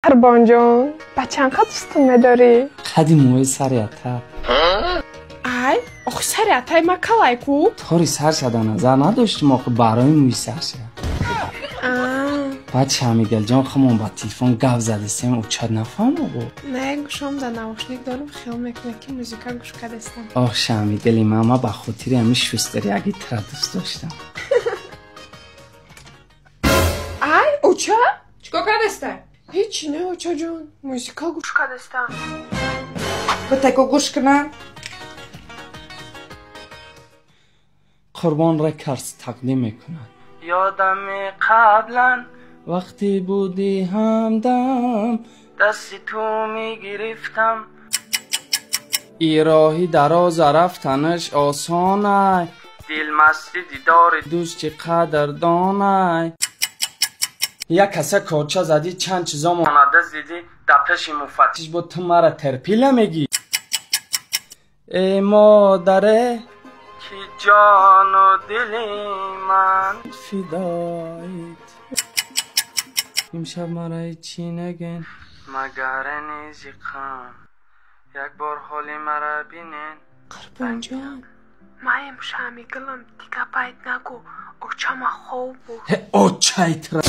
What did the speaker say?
قربان جان با چند قد ستون نداری؟ قدی موی سری اتر ای آخه سری اتای ما کلای کو؟ طوری سر شده نظر نداشتیم آخه برای موی سر شد بچه همیگل جان خمون با تیلفون گو زدستیم او چاد نفهم آقا نه گوشم در نواشنیک دارم خیال میکنه که موزیکا گوش کردستم آخ شمیگلی من با خاطری همی شوستری اگه تردست داشتم ای اوچا؟ چکا کردسته؟ هیچی نه اوچا جون موزیکا گوش کردستم بتکو گوش کنن قربان را کرس تقدیم میکنن یادم قبلا وقتی بودی همدم دستی تو میگرفتم ای راهی دراز رفتنش آسانه دل مستی دیدار دوست چی قدر دانه یک کسه کوچه زدی چند چیزا مانده زدی در پیش مفتش بود تو مرا ترپیله میگی ای مادره کی جان و دلی من فدایت امشب مرا چی نگین مگر نیزی خان یک بار حالی مرا بینین قربان جان ما امشب میگلم دیگه باید نگو اوچا ما خوب بود اوچایت را